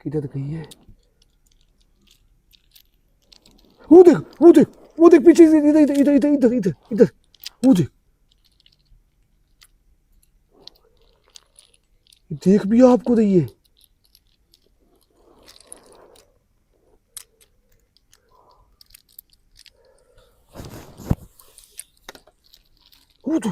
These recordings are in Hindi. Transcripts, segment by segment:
किधर गई है? वो देख वो देख वो देख पीछे से, इधर इधर इधर इधर इधर इधर इधर, वो देख। देख भी आपको रही है। वो तो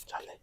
चले।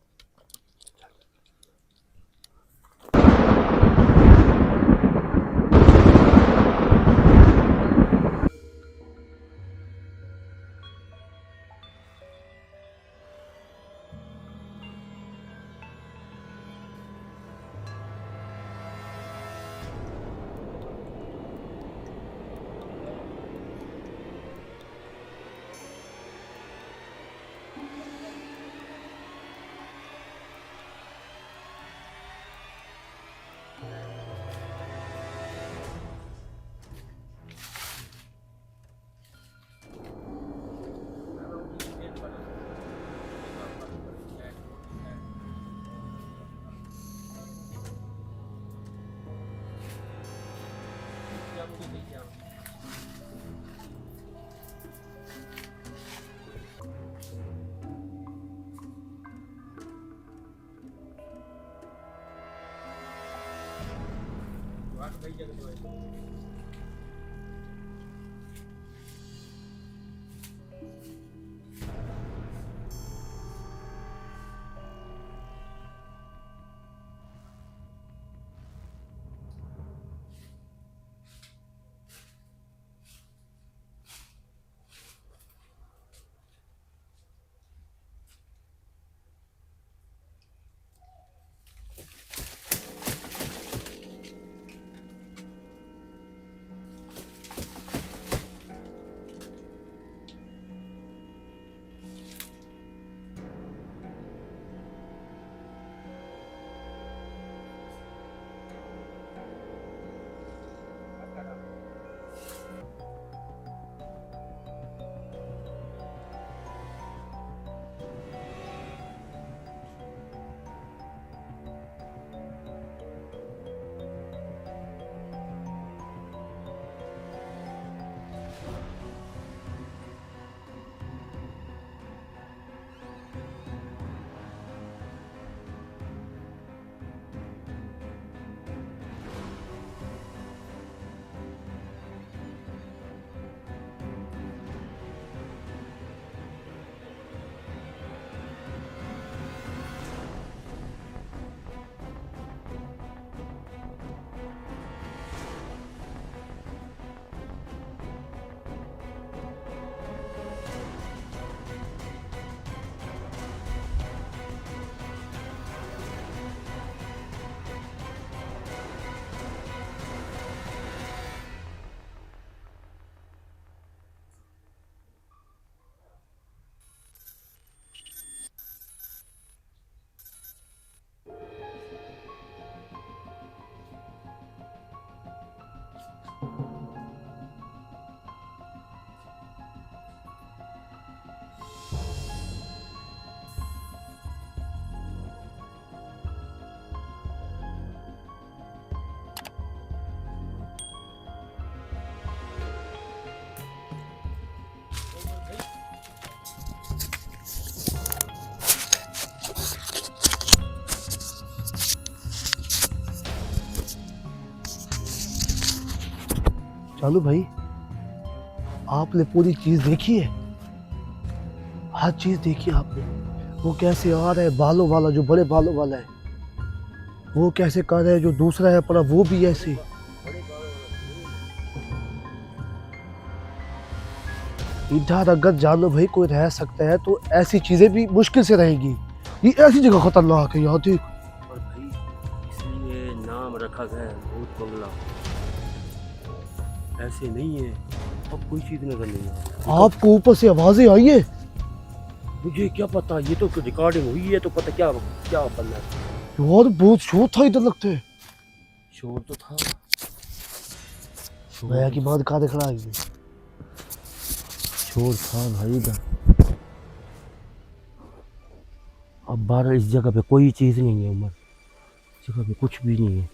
चालू भाई, आपने पूरी चीज देखी है? हर चीज देखी आपने? वो कैसे आ रहा है बालों वाला, जो बड़े बालों वाला है, वो कैसे कर रहा है जो दूसरा है पड़ा, वो भी ऐसे। इधर अगर जानो भाई कोई रह सकता है तो ऐसी चीजें भी मुश्किल से रहेगी। ये ऐसी जगह खतरनाक है, यहाँ देख। और भाई इसलिए नाम रखा गया है भूत बंगला। ऐसे नहीं है, अब कोई चीज नजर नहीं आ रही। आपको ऊपर से आवाजें आई है? मुझे क्या पता, ये तो रिकॉर्डिंग हुई है तो पता क्या क्या बनना है। यार बहुत शोर था इधर लगता है। शोर तो था। भैया की बात कहाँ दिख रहा है? शोर था भाई इधर। अब बाहर इस जगह पे कोई चीज़ नहीं है उमर, इस जगह पे कुछ भी नहीं है।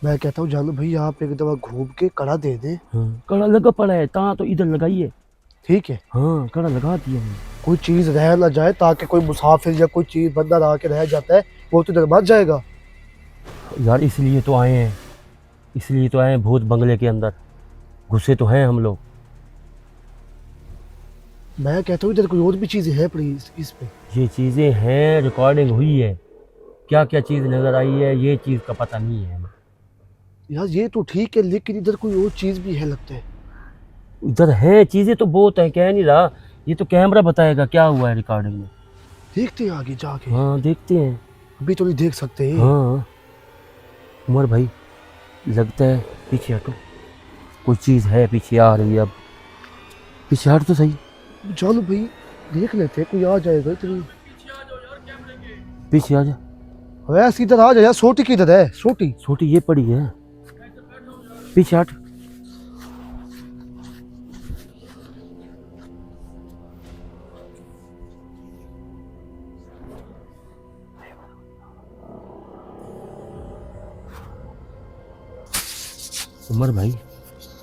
मैं कहता हूँ जानू भाई आप एक दफा घूम के कड़ा दे दे। हाँ कड़ा लगा पड़ा है, ता तो इधर लगाइए। ठीक है, हाँ कड़ा लगा दिया हमने। कोई चीज रह ना जाए, ताकि कोई मुसाफिर या कोई चीज बंदा रह के रह जाता है वो तो इधर मर जाएगा। यार इसलिए तो आए हैं, इसलिए तो आए हैं भूत बंगले के अंदर, घुसे तो हैं हम लोग। मैं कहता हूँ इधर कोई और भी चीजें हैं पड़ी इस पे। ये चीज़ें हैं, रिकॉर्डिंग हुई है, क्या क्या चीज़ नज़र आई है ये चीज़ का पता नहीं है हमें। यार ये तो ठीक है, लेकिन इधर कोई और चीज भी है लगता है। इधर है चीज़ें तो बहुत है, कह नहीं रहा, ये तो कैमरा बताएगा क्या हुआ है रिकॉर्डिंग में। देखते हैं आगे जाके। हाँ देखते हैं। अभी तो नहीं देख सकते। हाँ उमर भाई लगता है, पीछे हटो, कोई चीज़ है पीछे आ रही है, अब पीछे हट तो सही। चलो भाई देख लेते हैं, कोई आ जाएगा इधर। पीछे आ जा। वैसे इधर आ जा यार, सोटी किधर है? सोटी छोटी ये पड़ी है, पीछे हट। उमर भाई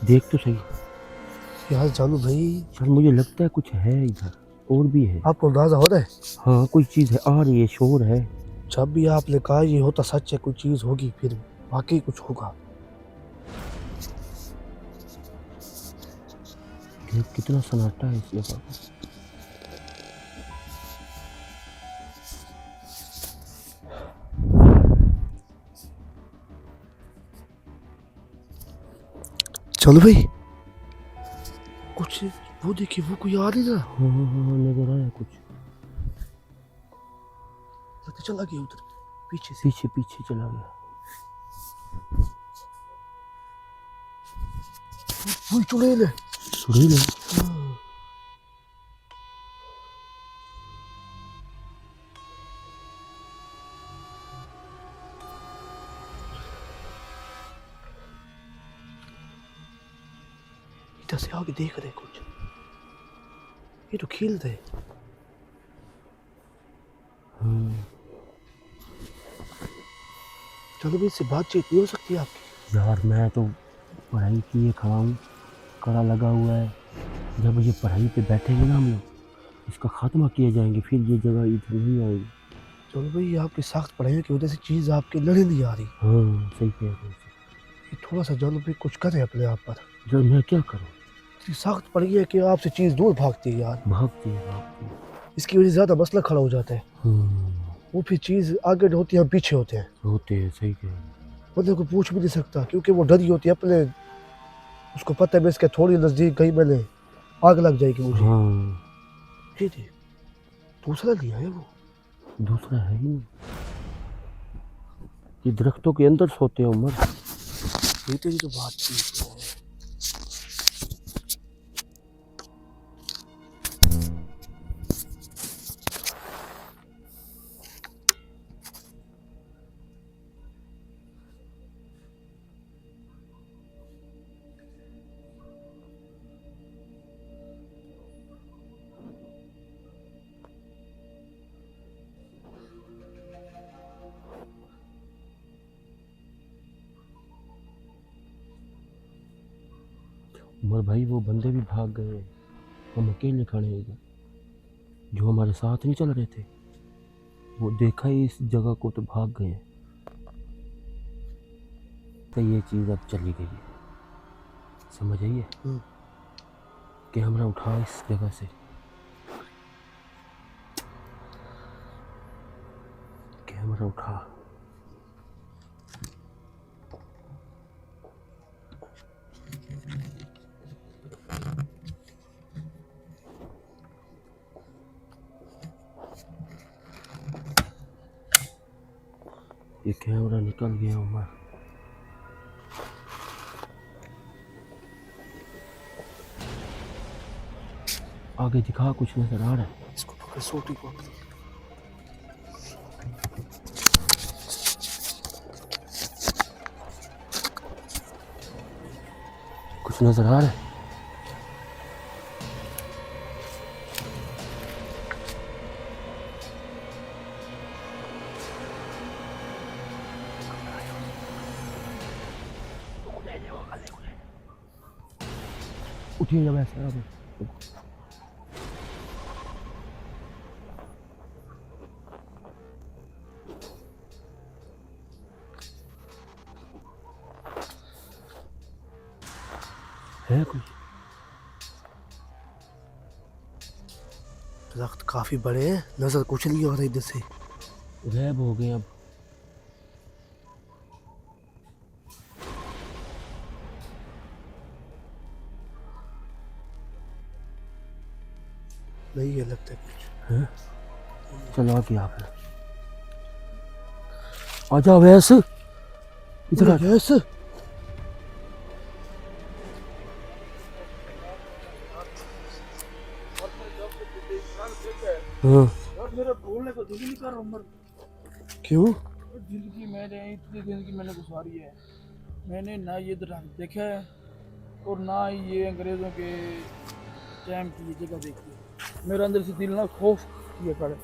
देख तो सही यार जानू भाई, यार, मुझे लगता है कुछ है इधर और भी है। आपको अंदाजा हो रहा है? हाँ कोई चीज़ है, आ रही है, शोर है। जब भी आपने कहा ये होता सच है, कोई चीज होगी, फिर वाकई कुछ होगा। देख कितना सन्नाटा है इस जगह पर। चलो भाई, कुछ वो देखिए, वो कोई आ रही ना, हाँ हाँ हाँ नजर आया कुछ, लगता चला गया उधर पीछे से। पीछे पीछे चला गया। वही चुड़ैल है। सुड़ी ले। हाँ। इधर से आगे देख रहे कुछ, ये तो खेल रहे। हाँ चलो भाई, इससे बातचीत नहीं हो सकती आपकी? यार मैं तो पढ़ाई किए खड़ा हूँ, कड़ा लगा हुआ है, जब ये पढ़ाई पे बैठेंगे ना हम लोग, इसका खात्मा किए जाएंगे, फिर ये जगह इधर नहीं आएगी। चलो भाई, आपकी सख्त पढ़ाई की वजह से चीज आपके लड़े नहीं आ रही। हाँ सही कह रहे हो। ये थोड़ा सा जानो भाई, कुछ करें अपने आप पर। यार मैं क्या करूँ, इतनी सख्त पड़ गई है कि आपसे चीज दूर भागती है यार। भागती है भागती है। इसकी वजह से ज्यादा मसला खड़ा हो जाता है। हाँ वो फिर चीज आगे होती है, हम पीछे होते हैं। होते हैं, सही कह रहे हो। बंदे को पूछ भी नहीं सकता, क्योंकि वो डरी होती है अपने, उसको पता है मैं इसके थोड़ी नजदीक गई मैंने आग लग जाएगी मुझे। हाँ ये देख, दूसरा लिया है वो। दूसरा है ही नहीं, ये दरख्तों के अंदर सोते हैं उमर। ये तेरी तो बात ठीक है। उमर भाई वो बंदे भी भाग गए, हम अकेले खड़े हैं इधर, जो हमारे साथ नहीं चल रहे थे, वो देखा ही इस जगह को तो भाग गए। तो ये चीज़ अब चली गई है, समझ आई है? कैमरा उठा इस जगह से, कैमरा उठा। ये कैमरा निकल गया उमर। आगे दिखा, कुछ नजर आ रहा है? इसको पकड़, सोटी को। कुछ नजर आ रहा है? उठिए जब ऐसा अब है कुछ दरख्त काफी बड़े हैं, नजर कुछ नहीं आ रहा इधर से। गैब हो गए अब। नहीं है लगता कुछ। हैं चलो आगे आप आ जाओ वैसे इधर आ। यस हाँ मेरा बोलने को दिल नहीं कर रहा उमर। क्यों? जिंदगी मैंने इतनी जिंदगी मैंने गुजारी है, मैंने ना ये दरख्त देखा है और ना ही ये अंग्रेज़ों के टाइम की ये जगह देखी है। मेरे अंदर से दिल ना खौफ किए करे।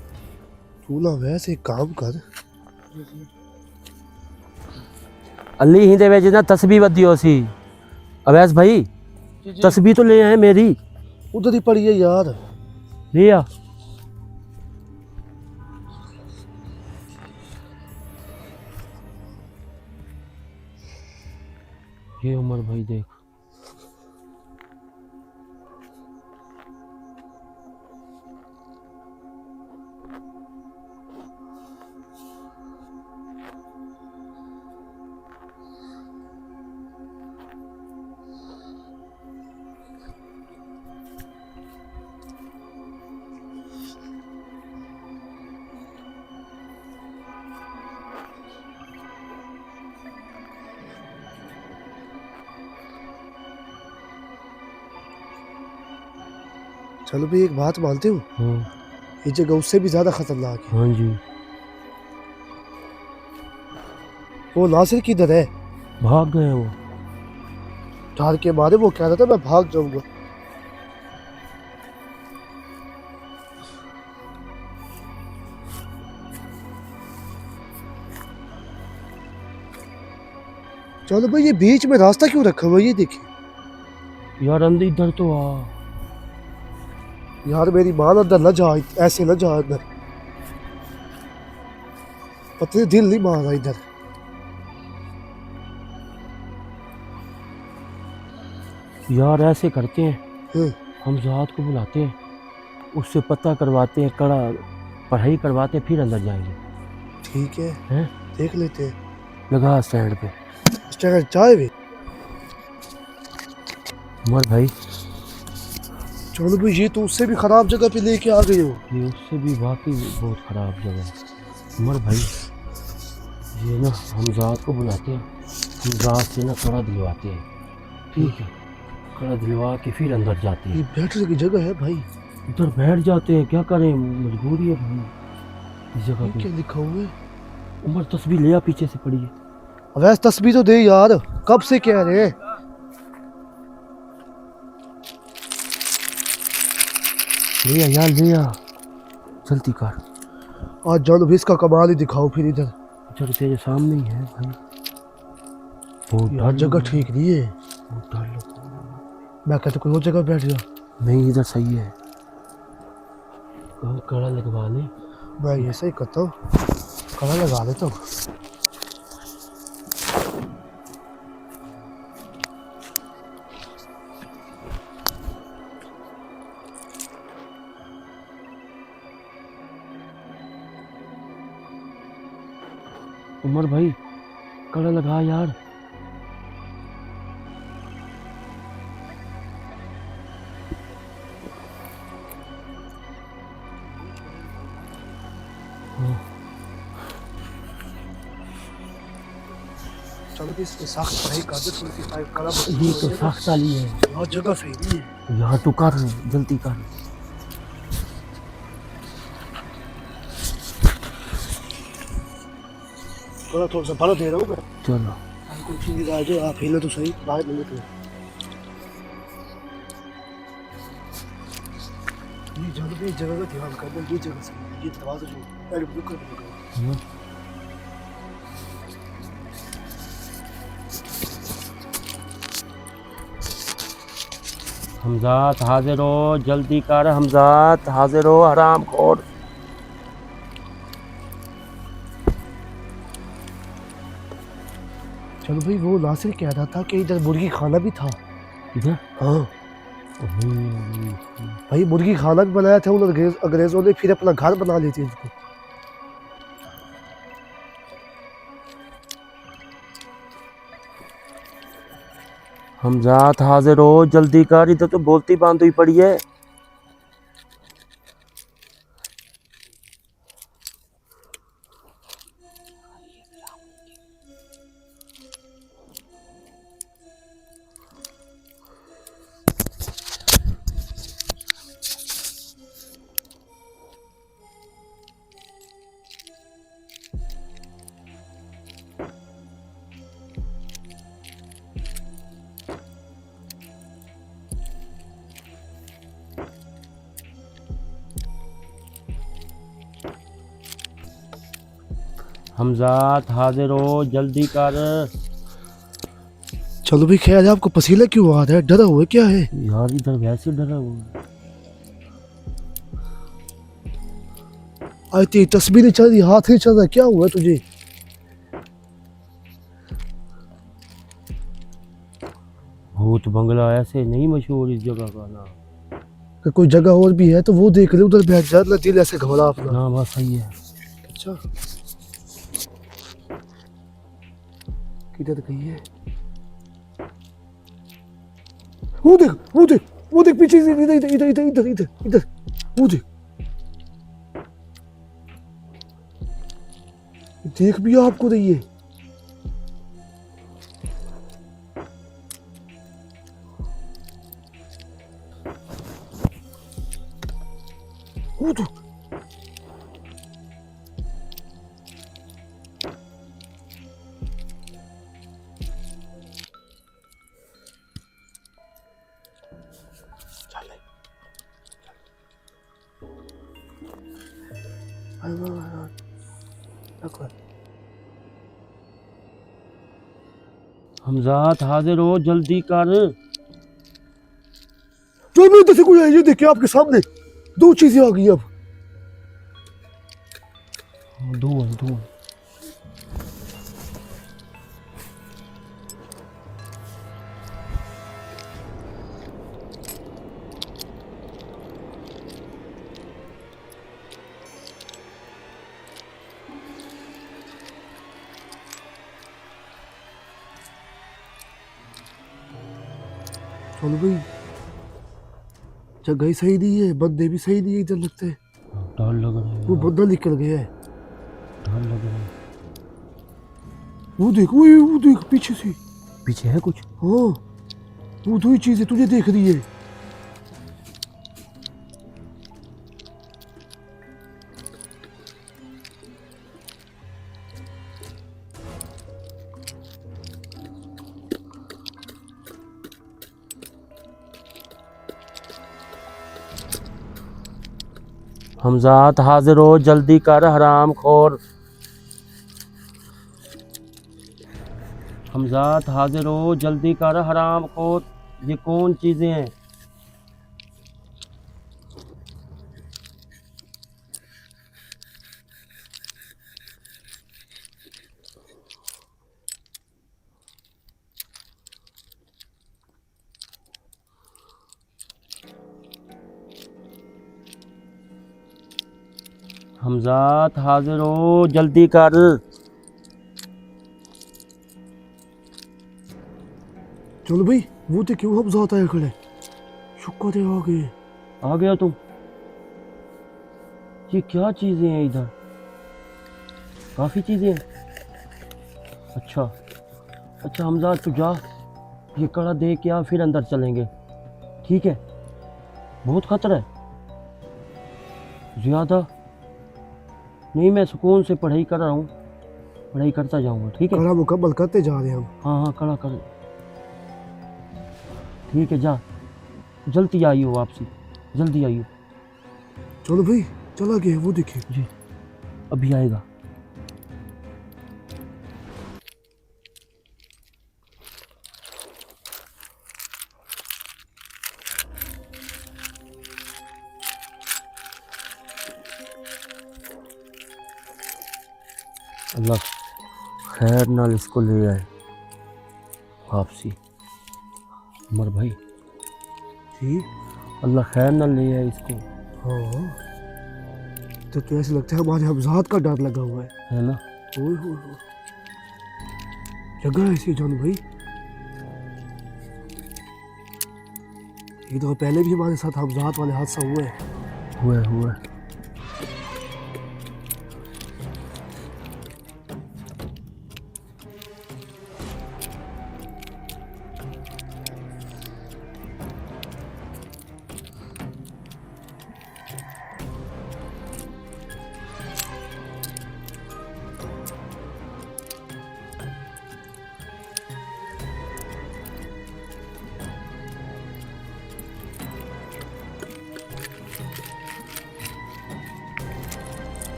तू ना वैसे एक काम कर, अली ही देवे जिना तस्बीह वधी हो सी अवैस भाई जी जी तस्बीह तो ले आए मेरी उधर ही पड़ी है यार। ले आ ये उमर भाई देख चलो भाई एक बात मानते हो, हाँ ये जगह उससे भी ज्यादा खतरनाक है। हाँ जी वो नासिर किधर है? भाग गए वो डर के मारे वो कह रहा था मैं भाग जाऊंगा। चलो भाई ये बीच में रास्ता क्यों रखा हुआ है ये देखिए। यार अंदर इधर तो आ यार मेरी मान अंदर न जा, ऐसे न जा अंदर, पता नहीं दिल नहीं मान रहा इधर। यार ऐसे करते हैं हम्म, हम ज़ात को बुलाते हैं उससे पता करवाते हैं कड़ा पढ़ाई करवाते हैं फिर अंदर जाएंगे ठीक है हैं देख लेते हैं। लगा स्टैंड पे इस जगह चाय भी। उमर भाई चलो भाई ये तो उससे भी खराब जगह पे लेके आ गए हो। ये उससे भी वाकई बहुत ख़राब जगह है उमर भाई ये ना हम ज़ात को बुलाते हैं हम ज़ात से ना कड़ा दिलवाते हैं ठीक है कड़ा दिलवा के फिर अंदर जाते ये हैं बैठने की जगह है भाई। उधर बैठ जाते हैं क्या करें मजबूरी है भाई इस जगह ये पे क्या लिखा हुआ है? उमर तस्वीर ले आ पीछे से पड़ी है वैसे तस्वीर तो दे यार, कब से कह रहे हैं। ले आ यार ले आ जल्दी कर आज जानो भी इसका कमाल ही दिखाओ फिर इधर। इधर तेरे सामने ही है भाई बहुत यार डर जगह लग ठीक नहीं है। बहुत डर लग मैं कहता कोई और जगह बैठ जा। नहीं इधर सही है कड़ा लगवा ले मैं ऐसा ही करता हूँ, कड़ा लगा लेता हूँ। उमर भाई कड़ा लगा यार चलो भी इसमें सख्त पढ़ाई कर दे थोड़ी सी कड़ा। ये तो सख्त वाली है यार जगह सही नहीं है। यार तू कर जल्दी कर थोड़ा सा भरा दे रहा हूँ मैं। चलो कुछ चीज आ जाए आप हिले तो सही, बाहर मिले तो। ये जगह का ध्यान कर दो, ये जगह सही है। ये दरवाजा जो पहले बुक कर दो। हमजात हाजिर हो, जल्दी कर हमजात हाजिर हो, हराम खोर। चलो भाई, वो नासिर कह रहा था कि इधर मुर्गी खाना भी था। इधर हाँ भाई, मुर्गी खाना भी बनाया था उन अंग्रेजों ने, फिर अपना घर बना लेते इसको। हमजात हाजिर हो, जल्दी कर, इधर तो बोलती बांध हुई पड़ी है। हमजात हाजिर हो, जल्दी कर। चलो भाई, ख्याल है, आपको पसीना क्यों आ रहा है? डरा हुआ है क्या है? यार इधर वैसे डरा हुआ है। आज तेरी तस्वीर नहीं चल रही, हाथ नहीं चल रहा, क्या हुआ है तुझे? भूत बंगला ऐसे नहीं मशहूर इस जगह का ना। कि कोई जगह और भी है तो वो देख ले, उधर बैठ जा, ना दिल ऐसे घबरा अपना। ना बस सही है। अच्छा, किधर गई है? वो देख, वो देख, वो देख पीछे से, इधर इधर इधर इधर इधर इधर इधर, वो देख। देख भी आपको रही है। वो तो हमजात हाजिर हो, जल्दी कर। जो भी उधर से कोई आई, ये देखिए आपके सामने दो चीजें आ गई अब। दो हैं, दो हैं। चलो भाई, जगह ही सही नहीं है, बंदे भी सही नहीं है इधर लगते हैं। डर लग रहा है वो यार, बंदा निकल गया है। डर लग रहा है। वो देख, वो देख पीछे से। पीछे है कुछ। हाँ, वो दो ही चीजें तुझे देख रही है। हमजात हाजिर हो, जल्दी कर हराम खोर। हमजात हाजिर हो, जल्दी कर हराम खोर। ये कौन चीजें हैं? हमजात हाजिर हो, जल्दी कर। चलो भाई, वो तो क्यों हम जाता है खड़े। शुक्र है आ गए। आ गया तुम। ये क्या चीजें हैं इधर? काफी चीजें हैं। अच्छा अच्छा, हमजात तू जा, ये कड़ा देख के आ, फिर अंदर चलेंगे, ठीक है? बहुत खतरा है ज्यादा नहीं। मैं सुकून से पढ़ाई कर रहा हूँ, पढ़ाई करता जाऊंगा, ठीक है? कड़ा मुकम्मल करते जा रहे हैं हम। हाँ हाँ, कड़ा कर, ठीक है। जा, जल्दी आइयो, वापसी जल्दी आइयो। चलो भाई, चला गया वो, देखिए। जी, अभी आएगा। अल्लाह खैर नाल इसको ले आए वापसी। उमर भाई जी अल्लाह खैर नाल ले आए इसको, हाँ। तो ऐसे लगता है हमारे हमजाद का डर लगा हुआ है ना। ओए हो जगह ऐसी जान भाई। एक दफा पहले भी हमारे साथ हमजाद वाले हादसा हुआ है। हुआ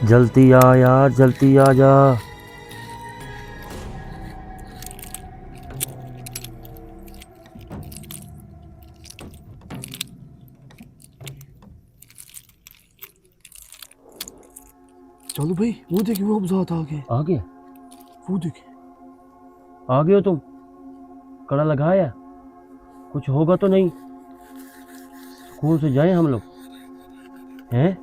जल्दी आ यार, जल्दी आ जा। चलो भाई वो देखिए वो हमजाद आ गए। आ गए? वो देखिए आ गए हो तुम? कड़ा लगाया? कुछ होगा तो नहीं? स्कूल से जाएं हम लोग हैं?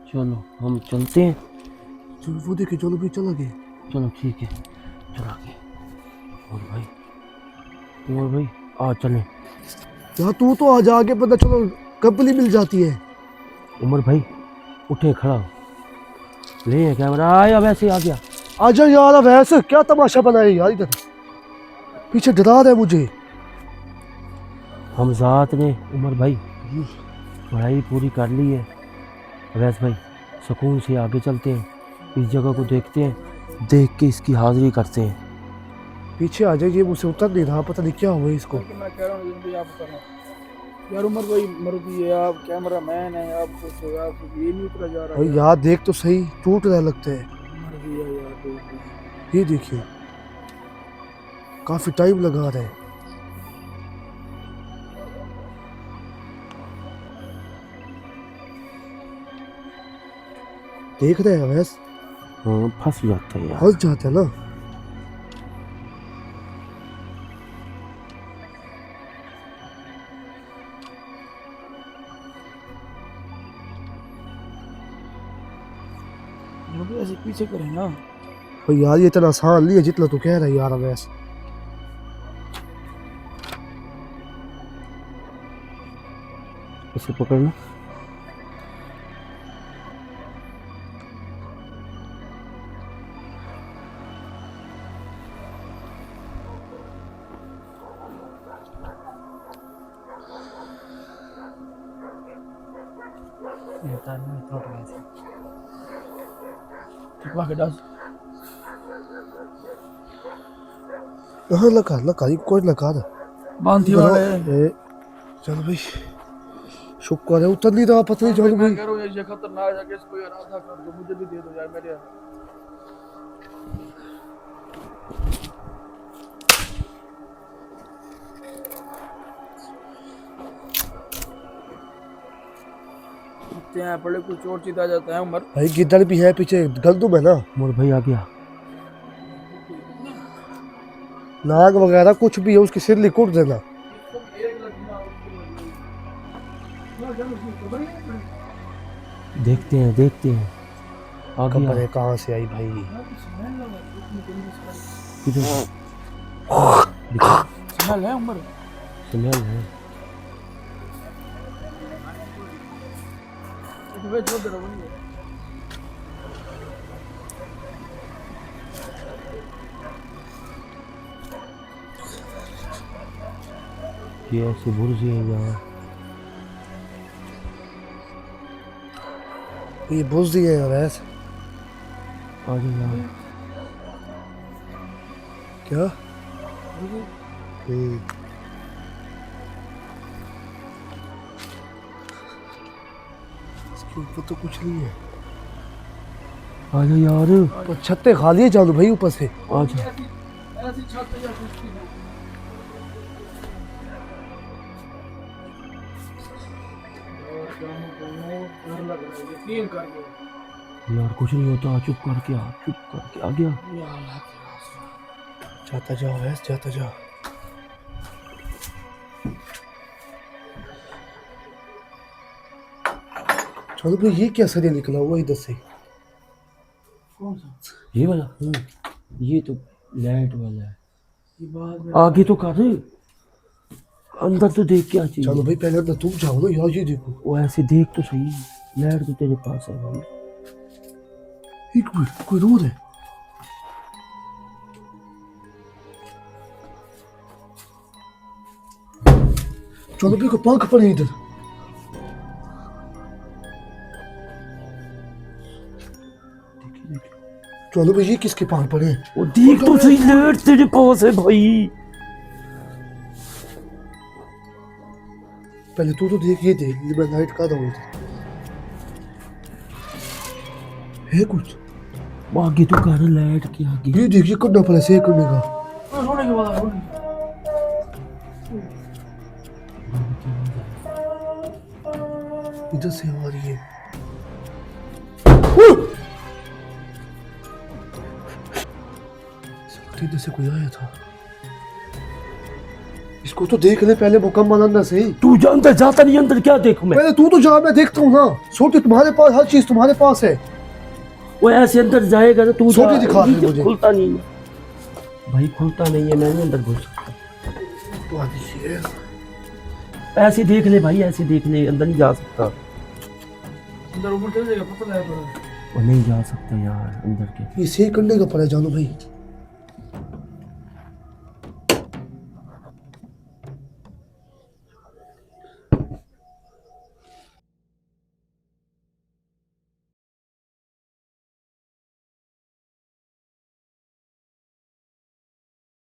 चलो हम चलते हैं। चलो वो देखिए चलो भाई चला गए। चलो ठीक है, चला गए। और भाई आ चलें। यार तू तो आज आगे पता चलो कंपनी मिल जाती है। उमर भाई उठे, खड़ा हो, ले कैमरा। आया वैसे आ गया। आजा यार अब ऐसे क्या तमाशा बनाया यार, इधर पीछे डरा रहा है मुझे। हमजात ने उमर भाई पढ़ाई पूरी कर ली है। अवैस भाई सुकून से आगे चलते हैं, इस जगह को देखते हैं, देख के इसकी हाजिरी करते हैं। पीछे आ जाइए, मुझसे उतर नहीं रहा, पता नहीं क्या हुआ इसको। तो मैं कह रहा हूँ जल्दी आप उतरो यार। उमर भाई मर गई है, आप कैमरा मैन है, आप कुछ हो, आप ये नहीं उतरा जा रहा भाई है। यार देख तो सही, टूट रहा लगता है। मर गई है यार, तो भी। ये देखिए काफी टाइम लगा रहा है। देख रहे हैं वैस, हाँ फंस जाता है यार। फंस जाते हैं ना। वो भी ऐसे पीछे करें ना। भाई यार ये इतना आसान नहीं है जितना तू कह रहा है यार वैस। इसे पकड़ना। ठुकवा के डाल। हाँ लगा लगा कोई लगा दे। बांधी वाले चल भाई शुक्र है उतर नहीं रहा पता नहीं। चल मैं भाई कह रहा हूँ ये खतरनाक है, इसको यार आधा कर दो, मुझे भी दे दो यार मेरे। पड़े कुछ और चीज आ जाता है उमर। भाई गिद्दड़ भी है पीछे, गलदुम है ना। उमर भाई आ गया। नाग वगैरह कुछ भी है उसकी सिर लिकुट देना। देखते हैं आ खबर गया। है कहाँ से आई भाई। किधर? स्मेल है उमर। स्मेल है। ये ऐसे बुर्जी है यहाँ। ये बुझ दिए है वैस। आ जाओ यहाँ। क्या इसके ऊपर तो कुछ नहीं है। आ जा यार, तो छत्ते खा लिए जानू भाई ऊपर से। आ जा। ऐसी छत या कुश्ती हो। और जानू दोनों डर लग रहा है, यकीन कर लो। यार कुछ नहीं होता, चुप करके आ, चुप करके आ गया। या अल्लाह तेरा असर। जाता जाओ वैस, जाता जाओ। चलो भाई ये क्या सरिया निकला हुआ इधर से? कौन सा? ये वाला, ये तो लाइट वाला है। ये बाद में आगे तो कर, अंदर तो देख क्या चाहिए। चलो भाई पहले अंदर तुम जाओ ना यार, ये देखो। वो ऐसे देख तो सही, लाइट तो तेरे पास है भाई। एक मिनट, कोई रोड है? चलो भाई को पंख पड़े इधर। चलो भाई ये किसके पंख पड़े हैं? वो देख तो सही, लाइट तेरे पास है भाई। पहले तू तो देख, ये देख, ये मैं लाइट का दूँ है कुछ। आगे तो कर, लाइट के आगे। ये देख, ये करना पड़ा से करने का। रोने के बाद रोने। इधर से आ रही है। इधर से कोई आया था। इसको तो देख ले पहले मुकम्मल अंदर से ही। तू जानता जाता नहीं अंदर, क्या देखूं मैं? पहले तू तो जा, मैं देखता हूँ ना। सोटी तुम्हारे पास, हर चीज तुम्हारे पास है। वो ऐसे अंदर जाएगा ना, तू सोटी दिखा फिर मुझे। खुलता नहीं है भाई, खुलता नहीं है, मैं नहीं अंदर घुस सकता। तो आदि ये ऐसे देख ले भाई, ऐसे देख ले, अंदर नहीं जा सकता। अंदर ऊपर चल जाएगा, पता लगा पड़ा। वो नहीं जा सकता यार अंदर के। ये सही करने का पड़ा जानू भाई।